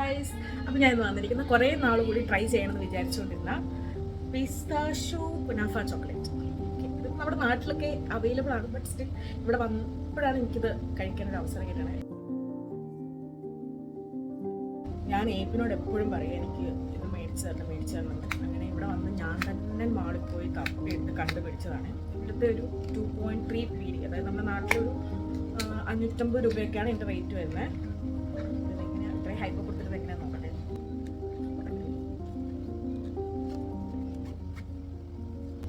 Guys, അപ്പോൾ ഞാൻ ഇന്ന് വന്നിരിക്കുന്ന കുറേ നാൾ കൂടി ട്രൈ ചെയ്യണമെന്ന് വിചാരിച്ചുകൊണ്ടിരുന്ന പിസ്താഷ്യോ കുനാഫ ചോക്ലേറ്റ്. ഇത് നമ്മുടെ നാട്ടിലൊക്കെ അവൈലബിൾ ആണ്, ബട്ട് സ്റ്റിൽ ഇവിടെ വന്നപ്പോഴാണ് എനിക്കിത് കഴിക്കാനൊരു അവസരം കിട്ടണത്. ഞാൻ ഏപ്പിനോട് എപ്പോഴും പറയും എനിക്ക് ഇത് മേടിച്ചു തരണം. അങ്ങനെ ഇവിടെ വന്ന് ഞാൻ തന്നെ മാളിൽ പോയി തപ്പിയിട്ട് കണ്ടുപിടിച്ചതാണ്. ഇവിടുത്തെ ഒരു 2.3 PD, അതായത് നമ്മുടെ നാട്ടിലൊരു 550 രൂപയൊക്കെയാണ് ഇതിൻ്റെ റേറ്റ് വരുന്നത്. ഇതെങ്ങനെയാണ് ഇത്രയും ഹൈപ്പ് കൊടുത്തിട്ട് എങ്ങനെയാണെന്ന് നോക്കട്ടെ.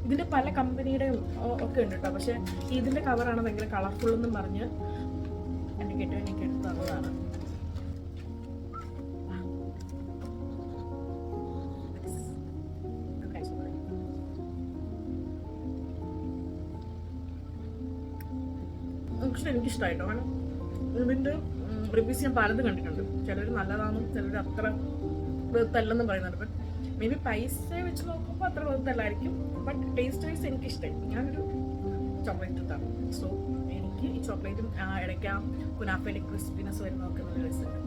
ഇതിൻ്റെ പല കമ്പനിയുടെയും ഒക്കെ ഉണ്ട് കേട്ടോ, പക്ഷേ ഇതിൻ്റെ കവറാണ് ഭയങ്കര കളർഫുൾ എന്നും പറഞ്ഞ് എൻ്റെ കെട്ടുവാൻ എനിക്ക് എടുത്ത് തന്നതാണ്. പക്ഷെ എനിക്കിഷ്ടമായിട്ടോ, കാരണം ഇതിൻ്റെ റിവ്യൂസ് ഞാൻ പലതും കണ്ടിട്ടുണ്ട്. ചിലർ നല്ലതാണെന്നും ചിലർ അത്ര വെറുത്തല്ലെന്നും പറയുന്നുണ്ട്. ബട്ട് മേ ബി പൈസ വെച്ച് നോക്കുമ്പോൾ അത്ര വെറുത്തല്ലായിരിക്കും, ബട്ട് ടേസ്റ്റ് വൈസ് എനിക്കിഷ്ടമായി. ഞാനൊരു ചോക്ലേറ്റ് ഇട്ടാണ്. സോ എനിക്ക് ഈ ചോക്ലേറ്റും ഇടയ്ക്ക് ആ കുനാഫയിലെ ക്രിസ്പിനെസ് വരുന്ന നോക്കുന്ന രസമുണ്ട്.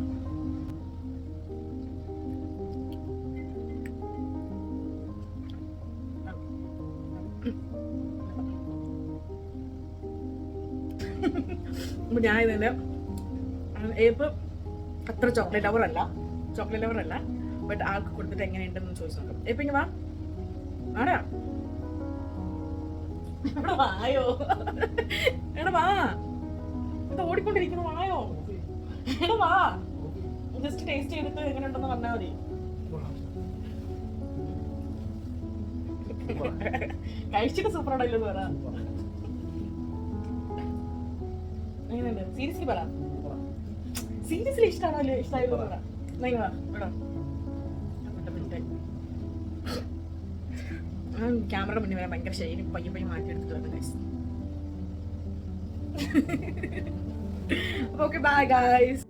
അപ്പോൾ ഞാൻ ഇതിൻ്റെ ഏപ്പ് അത്ര ചോക്ലേറ്റ് ലവർ അല്ല, ബട്ട് ആൾക്ക് കൊടുത്തിട്ട് എങ്ങനെയുണ്ടെന്ന് ചോദിച്ചു നോക്കാം. ഏപ്പ് ഇങ്ങനെ വാ, ആടാ ഇവിടെ വായോ, എടാ വാ, ഇത് ഓടിക്കൊണ്ടിരിക്കുന്നു, വായോ എടാ വാ, ജസ്റ്റ് ടേസ്റ്റ് ചെയ്തിട്ട് എങ്ങനെയുണ്ടെന്ന് പറഞ്ഞാൽ മതി. കഴിച്ചിട്ട് സൂപ്പറാണോ ഇല്ലെന്ന് പറ. എങ്ങനെയുണ്ട്? സീരിയസ്ലി പറ, സീരിയസ്ലി ഇഷ്ടമാണോ ഇഷ്ടമായിരുന്നു പറ. ക്യാമറ മുന്നിൽ വരാൻ ഭയങ്കര ശൈലി പയ്യെ മാറ്റിയെടുത്തിട്ട് വരണം ഗൈസ്. Okay bye guys.